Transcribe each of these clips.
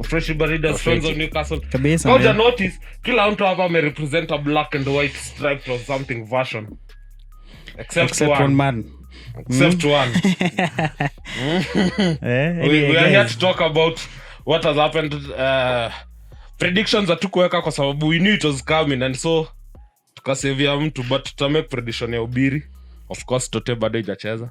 fresh baridas friends of Newcastle. Kabisa, How you notice kila mtu hapa ame represent a black and white striped or something version except one man. Except one. We are here to talk about what has happened. Predictions hatukuweka kwa sababu we knew it was coming, and so tukasavia mtu, but tutamake prediction ya ubiri. Of course Tote bado hajacheza.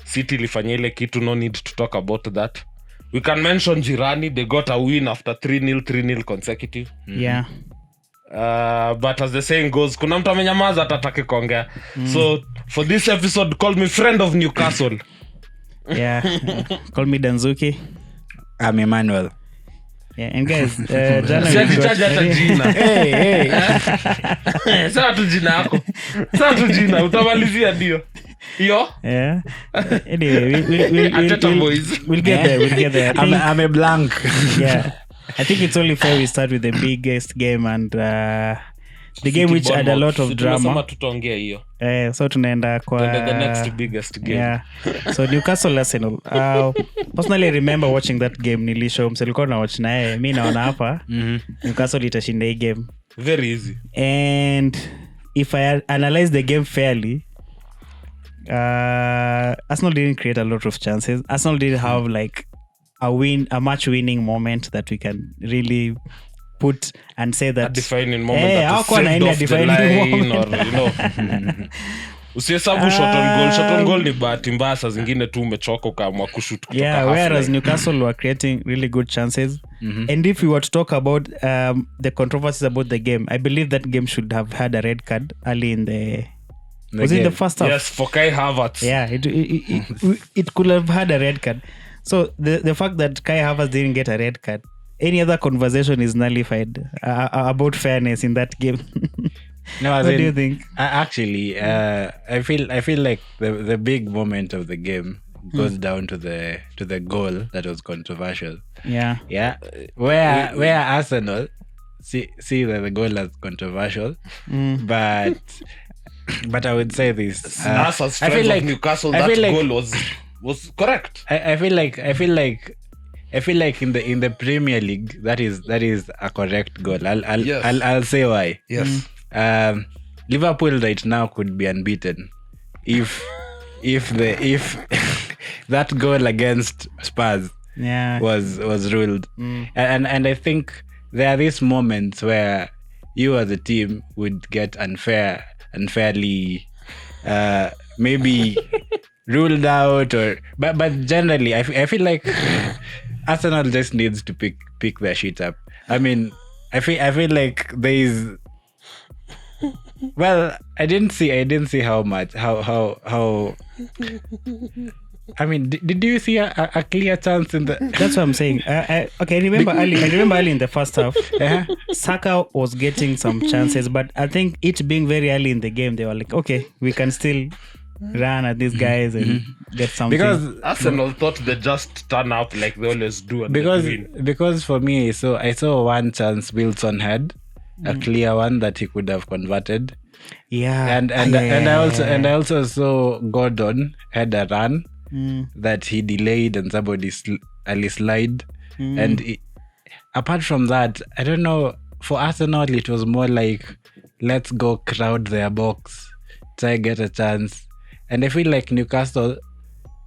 City ilifanya ile kitu, no need to talk about that. We can mention Jirani, they got a win after 3-0 consecutive. Yeah. But as the saying goes, kuna mtu amenyamaza atatake kuongea. So for this episode, call me friend of Newcastle. Yeah. Call me Danzuki. I'm Emmanuel. Yeah, and guys, jana we got jina. Hey. Sasa tu jina yako. Sasa tu jina utamalizia ndio. Yo. Yeah. Anyway, we'll get there. I'm a blank. Yeah. I think it's only fair we start with the biggest game and the game which had a lot of drama. Tunasema tutaongea hiyo. So tunaenda kwa the next biggest game. Yeah. So Newcastle Arsenal. Personally I remember watching that game. Nilishow mselikuwa na watch naye. Mimi naona hapa Newcastle itashinda hii game. Very easy. And if I analyze the game fairly, Arsenal didn't create a lot of chances. Arsenal didn't have like a match winning moment that we can really put and say that a defining moment that saved off the line or you know. Usihesabu shot on goal ni bahati mbaya, saa zingine tu umechoka ukaamua kushoot kutoka half. Whereas Newcastle were creating really good chances. And if we were to talk about the controversies about the game, I believe that game should have had a red card early in the was game. It the first half? Yes, for Kai Havertz. Yeah, it could have had a red card. So the fact that Kai Havertz didn't get a red card, any other conversation is nullified about fairness in that game. No, what do you think? Actually, I feel like the big moment of the game goes down to the goal that was controversial. Yeah. Where Arsenal see that the goal is controversial, but I would say this. I feel like Newcastle goal was correct. I feel like in the Premier League that is a correct goal. I'll say why. Yes. Liverpool right now could be unbeaten if that goal against Spurs was ruled. And I think there are these moments where you as a team would get unfairly maybe ruled out, or but generally I feel like Arsenal just needs to pick their shit up. I mean, I feel like there is, well, I didn't see how much how I mean, did you see a clear chance in the? That's what I'm saying. Okay, I remember early in the first half, Saka was getting some chances, but I think it being very early in the game, they were like, okay, we can still run at these guys and get something. Because Arsenal thought they just turn up like they always do, and because for me, I saw one chance Wilson had, a clear one that he could have converted. Yeah, and I also saw Gordon had a run that he delayed and somebody early slide. And apart from that, I don't know, for Arsenal it was more like, let's go crowd their box, try get a chance. And I feel like Newcastle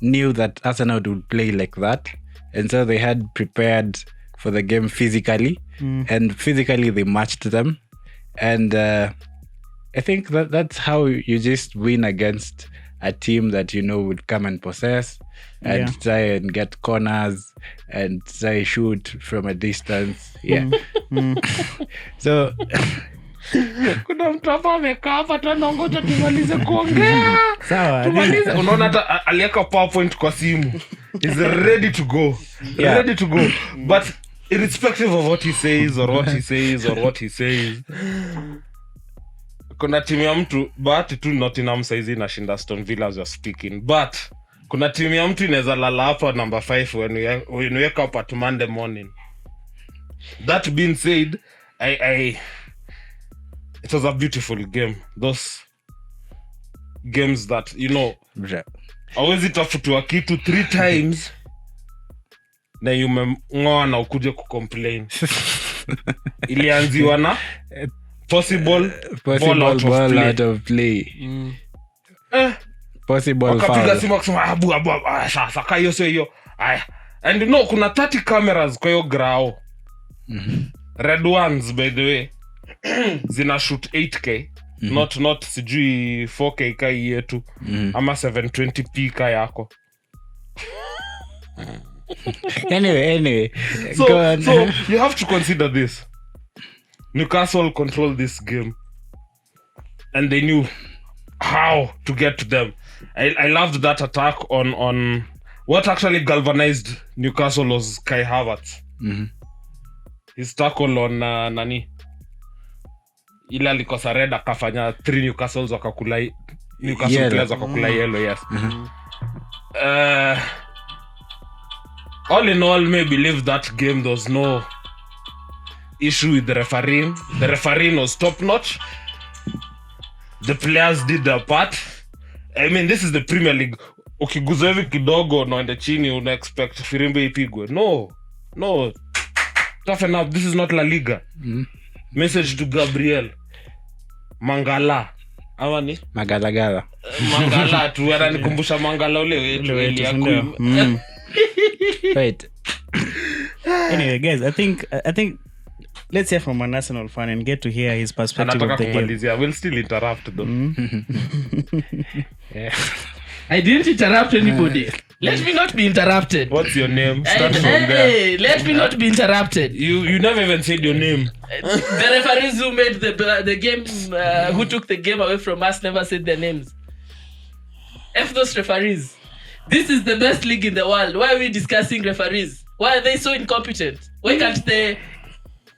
knew that Arsenal would play like that, and so they had prepared for the game physically, and physically they matched them. And I think that's how you just win against a team that you know would come and possess and try and get corners and try shoot from a distance. So kuna mtu hapa amekaa hapa tena, ngoja tumalize kuongea. Sawa. Unaona hata aliweka PowerPoint kwa simu. Is ready to go. Ready to go. But irrespective of what he says or what he says, kuna timu ya mtu, bahati tu Nottingham saizi inashinda Aston Villa as you're speaking, but kuna timu ya mtu inaweza lala hapa number 5 when you wake up at Monday morning. That being said, it was a beautiful game. Those games that, you know, always itafutwa kitu 3 times na umemngoa na ukuje kucomplain. Ilianziwa na possible ball out of play. Possible foul. Wakapiga simu kusema abu sasa kayo sio hiyo. Aya. And you know kuna 30 cameras kwa hiyo grao. Red ones by the way. Zina shoot 8K. Not sijui 4K kai yetu. Ama 720p kai yako. Anyway. So you have to consider this. Newcastle controlled this game. And they knew how to get to them. I loved that attack on what actually galvanized Newcastle was Kai Havertz. His tackle on nani ila alikosa red akafanya 3 Newcastle players wakakula yellow. Yes. All in all, may believe that game there was no issue with the refereeing. The refereeing was top notch. The players did their part. I mean, this is the Premier League. Ukiguza hivi kidogo naende chini una expect firimbe ipigwe. No. Toughen up. This is not La Liga. Message to Gabriel. Mangala. Awa ni? Magalagala. Mangala tu ananikumbusha Mangala ule wetu. Wait. Anyway, guys, I think let's hear from an Arsenal fan and get to hear his perspective of the game. We'll still interrupt though. Yeah. I didn't interrupt anybody. Let me not be interrupted. What's your name? Start from there. Let me not be interrupted. You never even said your name. The referees who made the game, who took the game away from us, never said their names. F those referees. This is the best league in the world. Why are we discussing referees? Why are they so incompetent? Why can't they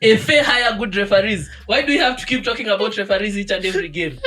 hire good referees? Why do we have to keep talking about referees each and every game?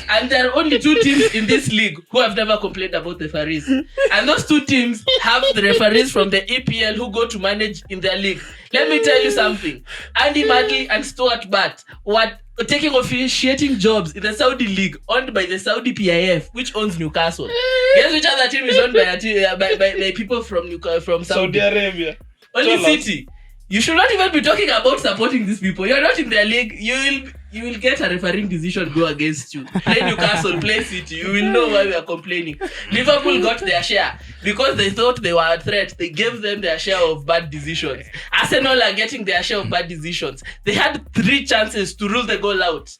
And there are only 2 teams in this league who have never complained about the referees. And those 2 teams have the referees from the EPL who go to manage in their league. Let me tell you something. Andy Madley and Stuart Butt were taking officiating jobs in the Saudi league owned by the Saudi PIF, which owns Newcastle. Guess which other team is owned by people from Saudi Arabia? Only City. You should not even be talking about supporting these people. You're not in their league. You will get a refereeing decision go against you. Play Newcastle, play City. You will know why we are complaining. Liverpool got their share because they thought they were a threat. They gave them their share of bad decisions. Arsenal are getting their share of bad decisions. They had 3 chances to rule the goal out.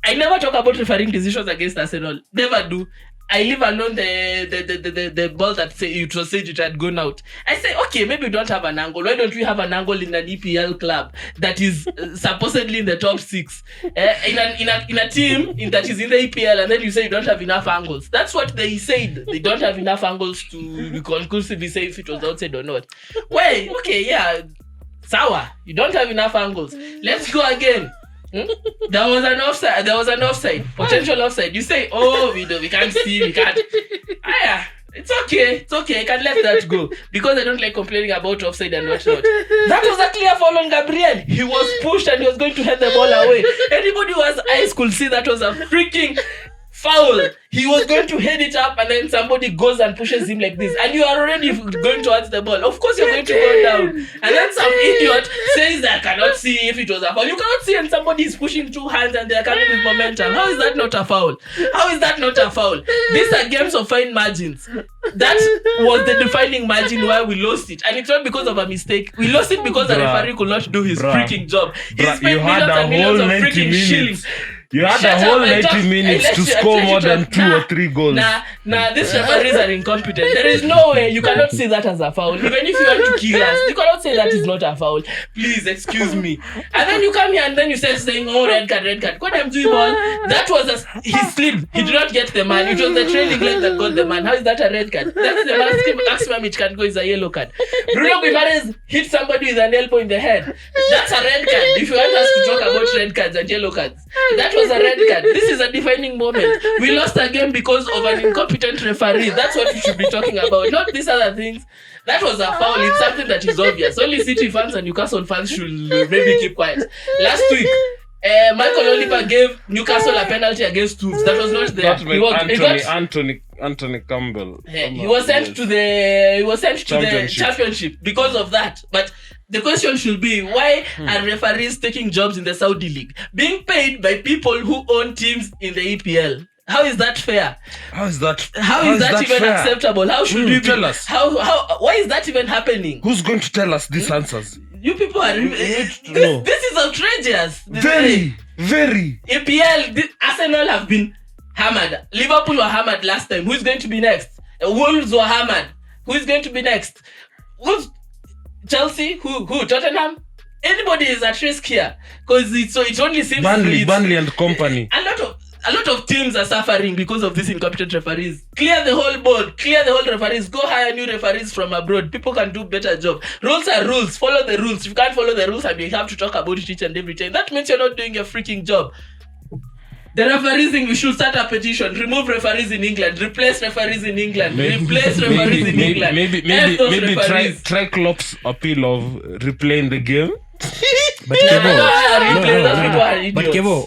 I never talk about refereeing decisions against Arsenal. Never do. I leave alone the ball that it was said it had gone out. I say, okay, maybe we don't have an angle. Why don't we have an angle in an EPL club that is supposedly in the top 6? In a team that is in the EPL, and then you say you don't have enough angles. That's what they said. They don't have enough angles to conclusively say if it was outside or not. Wait, okay, yeah. Sawa, you don't have enough angles. Let's go again. There was an offside. Potential offside. You say, oh, we can't see, we can't. It's okay. I can let that go. Because I don't like complaining about offside and whatnot. That was a clear foul on Gabriel. He was pushed and he was going to head the ball away. Anybody who has eyes could see that was a freaking foul. He was going to head it up and then somebody goes and pushes him like this. And you are already going towards the ball. Of course you're going to go down. And then some idiot says that I cannot see if it was a foul. You cannot see and somebody is pushing 2 hands and they are coming with momentum. How is that not a foul? These are games of fine margins. That was the defining margin why we lost it. And it's not because of a mistake. We lost it because the referee could not do his freaking job. He spent millions and millions of freaking shillings. You had a whole 90 minutes to score more than 2 or 3 goals. Nah, these referees are incompetent. There is no way you cannot say that as a foul. Even if you want to kill us, you cannot say that is not a foul. Please, excuse me. And then you come here and then you start saying, oh, red card. What I'm doing, ball? That was he slipped. He did not get the man. It was the trailing leg that got the man. How is that a red card? That's the maximum it can go is a yellow card. Bruno Guimaraes hit somebody with an elbow in the head. That's a red card. If you want us to talk about red cards and yellow cards, that was a red card. This is a defining moment. We lost a game because of an incompetent referee. That's what we should be talking about, not these other things. That was a foul. It's something that is obvious. Only City fans and Newcastle fans should maybe keep quiet. Last week, Michael Oliver gave Newcastle a penalty against Wolves. That was not there. That made Anthony Campbell. He was sent to the Championship. championship because of that. But the question should be, why are referees taking jobs in the Saudi League, being paid by people who own teams in the EPL? How is that fair? How is that even fair? acceptable? How should we Tell us. why is that even happening? Who's going to tell us these answers? You people are know. this is outrageous. Very. EPL, Arsenal have been hammered. Liverpool were hammered last time. Who's going to be next? Wolves were hammered. Who's going to be next? Who's Chelsea? Who? Tottenham? Anybody is at risk here because it only seems Burnley and company. A lot of teams are suffering because of these incompetent referees. Clear the whole board. Clear the whole referees. Go hire new referees from abroad. People can do better job. Rules are rules. Follow the rules. If you can't follow the rules and you have to talk about it each and every time, that means you're not doing your freaking job. The referees we should start a petition. Remove referees in England. Replace referees in England. Replace referees in England. Maybe try Klopp's appeal of replaying the game. But Kevo,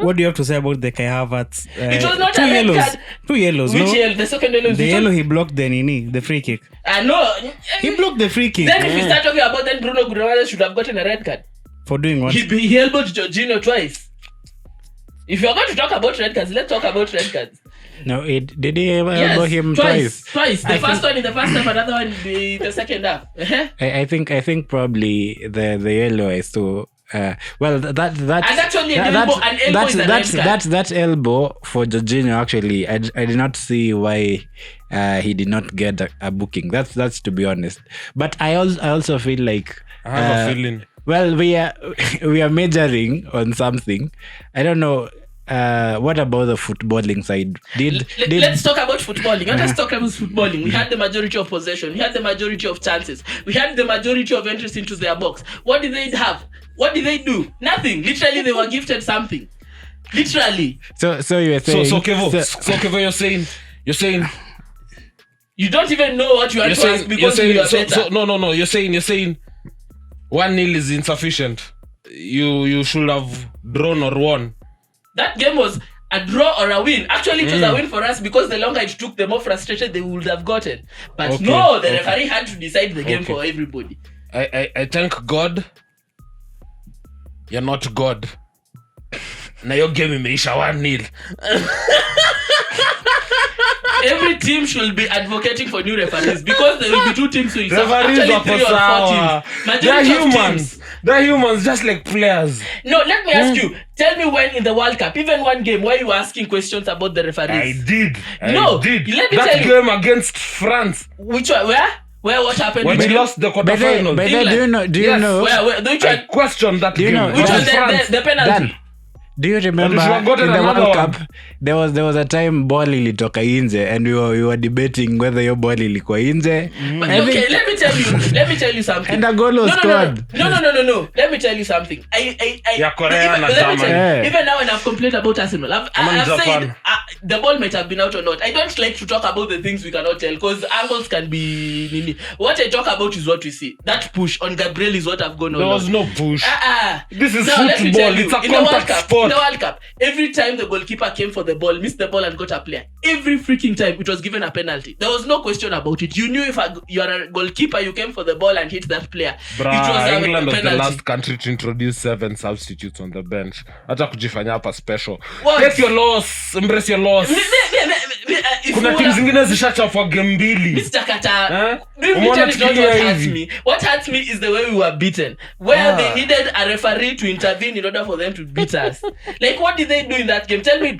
what do you have to say about the Kai Havertz? It was not a red card. 2 yellows. Which no? yellow? The second yellow. The yellow he blocked the free kick. No. He blocked the free kick. Then if we start talking about then Bruno Guimaraes should have gotten a red card. For doing what? He elbowed Jorginho twice. If you're going to talk about red cards, let's talk about red cards. No, did he elbow him twice? Twice. The first one in the first half, another one in the second half. I think probably the yellow is to well that and actually an elbow is a red card. that elbow for Jorginho actually I did not see why he did not get a booking. That's to be honest. But I also feel like I have a feeling. Well, we are majoring on something. I don't know. What about the footballing side? Let's talk about footballing. Let us talk about footballing. We had the majority of possession. We had the majority of chances. We had the majority of entries into their box. What did they have? What did they do? Nothing. Literally, they were gifted something. Literally. So you were saying. So Kevo, you're saying. You don't even know what you want to ask because you are better. No. You're saying 1-0 is insufficient. You should have drawn or won. That game was a draw or a win. Actually, it was a win for us because the longer it took, the more frustrated they would have gotten. But the referee had to decide the game for everybody. I thank God. You're not God. Na your game imeisha 1-0. Every team should be advocating for new referees because there will be 2 teams who will Referees actually 3 or 4 teams. They're humans. They're humans just like players. No, let me ask you. Tell me when in the World Cup, even one game, why you were asking questions about the referees? I did. Let me that tell you. game against France. Which one? Where? What happened? When we lost the quarterfinals. But do you know? I questioned that game. Which was the penalty? Dan, do you remember in gotten the another World one. Cup there was a time ball ilitoka nje and we were debating whether your ball ilikuwa nje. Okay, let me tell you something. And a goal was scored. No. Let me tell you something. Korean even now when I've complained about Arsenal, I've said the ball might have been out or not. I don't like to talk about the things we cannot tell because angles can be nini. What I talk about is what we see. That push on Gabriel is what I've gone on. There was no push. This is let me tell football. you, It's a in the contact sport. In the World Cup, every time the goalkeeper came for the ball, missed the ball and got a player, every freaking time it was given a penalty. There was no question about it. You knew if you are a goalkeeper, you came for the ball and hit that player. It was a England was penalty. the last country to introduce 7 substitutes on the bench. Hata kujifanya hapa special. What? Take your loss. Embrace your loss. Kuna team zingine zishachafwa game mbili. Mr. Kata, Umeona is not what tukilia hurts hivi. me. What hurts me is the way we were beaten. Where they needed a referee to intervene in order for them to beat us. Like, what did they do in that game? Tell me.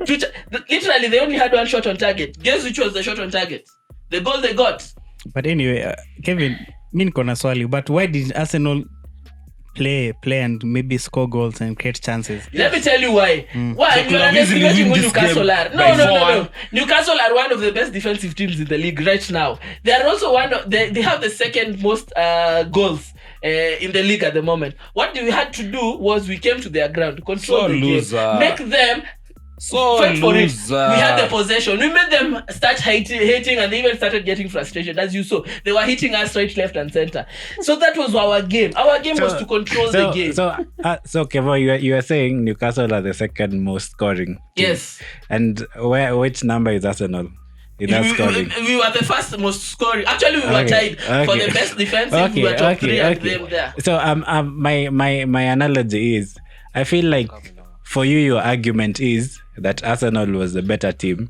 Literally, they only had 1 shot on target. Guess which was the shot on target? The goal they got. But anyway, Kevin, mi niko na swali, but why did Arsenal play and maybe score goals and create chances? Let me tell you why. Why? They You could are have easily underestimating win who this Newcastle game are. by No. 4-1. Newcastle are one of the best defensive teams in the league right now. They are also they have the second most goals in the league at the moment. What we had to do was we came to their ground, control So the loser. game, make them So Fight for it. loser. We had the possession. We made them start hating, and they even started getting frustrated. As you saw, they were hitting us right, left, and center. So that was our game. Our game was to control the game. So Kevo, you are saying Newcastle are the second most scoring team. Yes. And which number is Arsenal in that scoring? We were the first most scoring. Actually, we were tied for the best defensive. We were top 3 and them there. So my analogy is, I feel like for you, your argument is that Arsenal was the better team.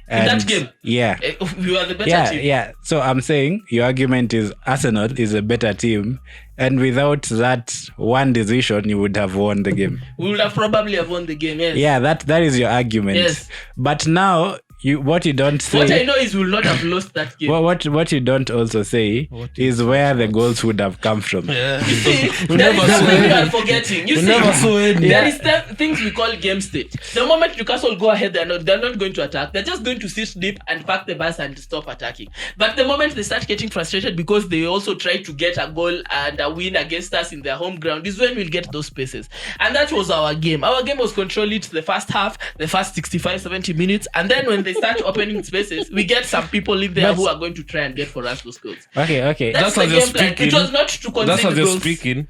And in that game? Yeah. We were the better team. Yeah. So I'm saying your argument is Arsenal is a better team. And without that one decision, you would have won the game. We would have probably won the game, yes. Yeah, that is your argument. Yes. But now, what you don't say... What I know is we will not have lost that game. What you don't also say is where the goals would have come from. Yeah. You see, there is something you are forgetting. You see, never saw it. there is things we call game state. The moment Newcastle go ahead, they're not going to attack. They're just going to sit deep and park the bus and stop attacking. But the moment they start getting frustrated because they also try to get a goal and a win against us in their home ground, is when we'll get those spaces. And that was our game. Our game was control it the first half, the first 65-70 minutes, and then when they start opening spaces, we get some people in there who are going to try and get for us those goals. Okay. That's the game plan. It was not to concede That's as you're goals. speaking.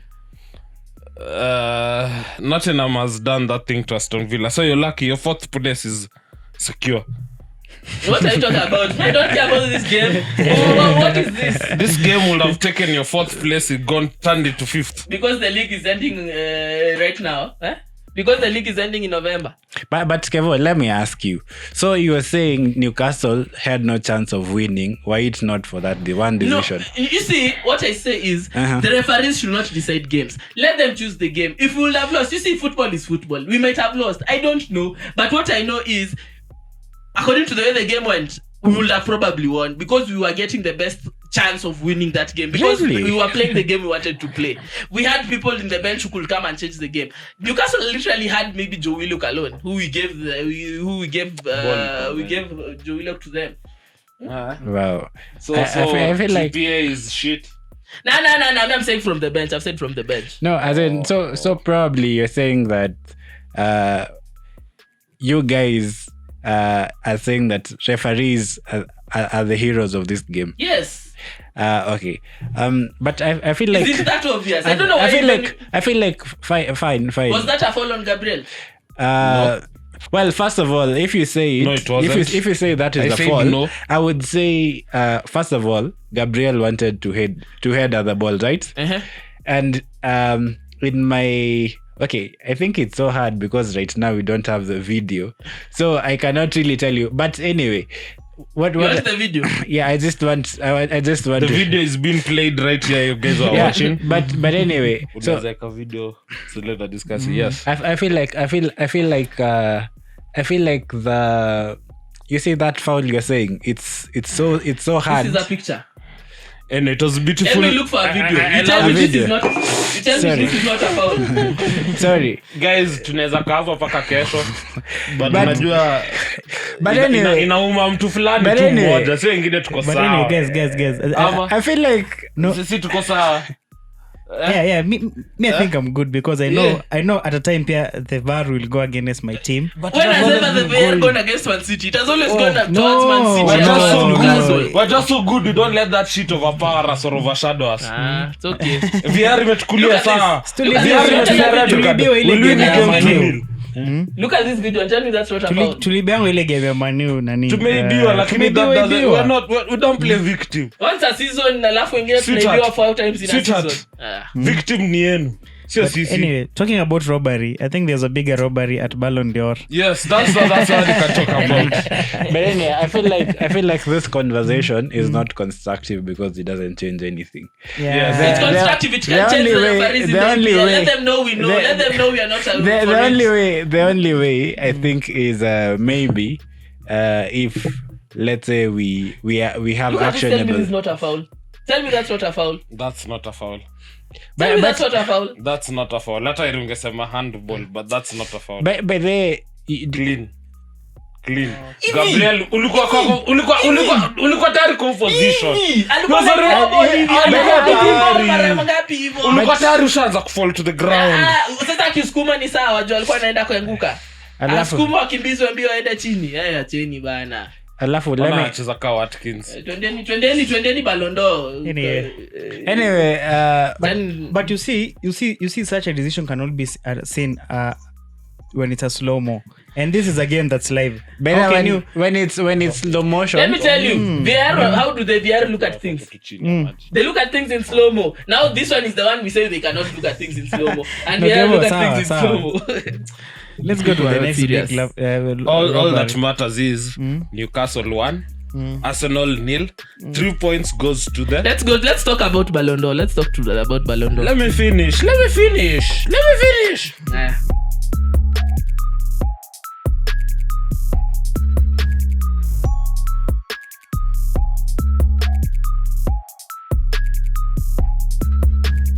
Nottingham has done that thing to Aston Villa. So you're lucky. Your 4th place is secure. What are you talking about? I don't care about this game. What is this? This game would have taken your 4th place and turned it to 5th. Because the league is ending right now. Because the league is ending in November. But Kevo, let me ask you. So you were saying Newcastle had no chance of winning. Why it not for the one decision? No, you see, what I say is the referees should not decide games. Let them choose the game. If we would have lost, you see, football is football. We might have lost. I don't know. But what I know is, according to the way the game went, we would have probably won because we were getting the best chance of winning that game because Really? we were playing the game we wanted to play. We had people in the bench who could come and change the game. Newcastle literally had maybe Joe Willock alone, who we gave Joe Willock to them. Wow. So I feel like GPA is shit. No. I'm saying from the bench. I've said from the bench. no, as in so probably you're saying that you guys are saying that referees are the heroes of this game. Yes. Okay. But I feel like Is it that obvious? I don't know why. I feel like fine. Was that a foul on Gabriel? Well, first of all, if you say No, it wasn't. if you say that is I a said fall, no. I would say first of all, Gabriel wanted to head at the ball, right? And in my I think it's so hard because right now we don't have the video, so I cannot really tell you. But anyway, what the video? Yeah, I just want The video is being played right here. You guys are watching. But anyway, So like a video. So later discuss it. Yes. I feel like the you see that foul you're saying it's so hard. This is a picture. And it was beautiful. Let me look for a video. I You tell love me video. this is not a foul. Sorry. Guys, tunaweza kava paka kesho. But But- unajua But anyway, inauma mtu fulani But tu anyway- mmoja, sio wengine tuko But anyway, sawa. guys. Ama- I feel like Sisi tuko sawa. Yeah. Me I think I'm good because I know at a time Pia the VAR will go against my team. When has ever the VAR gone against Man City? It has always gone towards Man City. We're just so Newcastle. good. We're just so good. We don't let that shit overpower us or overshadow us. It's okay. VR imetukulia Look at sawa. this. Tulibiwa- VR imetukulia red card. tulibiwa ile We'll win game the ya game Man 2-0. Look at this video and tell me that's not a foul. Tulibiangu ile game ya Manu nani. Tumeibiwa lakini that doesn't, tumeibiwa. we don't play victim. Once a season alafu wengine Sweetheart. tunaibiwa 4 times in a Sweetheart. season. Victim ni yenu. Sio But sisi. anyway, talking about robbery, I think there's a bigger robbery at Ballon d'Or. Yes, that's what we can talk about. but anyway, I feel like this conversation is not constructive because it doesn't change anything. Yes. It's constructive. It can change the referees in the EPL. Let them know we know. Let them know we are not The only way I think is maybe if let's say we have Look at this, tell me this is actionable. not a foul. Tell me that's not a foul. That's not a foul. Tell me that's not a foul. That's not a foul. Hata irungesema handball, but that's not a foul. But they Clean. Gabriel, ulikuwa tayari kwa position. Alikuwa No, sorry. mara ngapi hivyo? Ulikuwa tayari ushaanza kufall to the ground. Sasa akisukuma ni sawa, juu alikuwa anaenda kuanguka. Asukuma wakimbizwe mbio waende chini. Acheni bana. Alafu Wanacheza ka Watkins. Twendeni Ballon d'Or. anyway But you see such a decision can only be seen when it's a slow-mo. And this is a game that's live. better when it's slow motion. Let me tell you, VR, how do the VR look at things? They look at things in slow-mo. Now this one is the one we say they cannot look at things in slow-mo. And No, VR look Gabriel, at things in sawa. slow-mo. Let's go to the next serious. big All that matters is Newcastle 1, Arsenal 0. 3 points goes to them. Let's talk about Ballon d'Or. Let's talk about Ballon d'Or. Let me finish. Nah.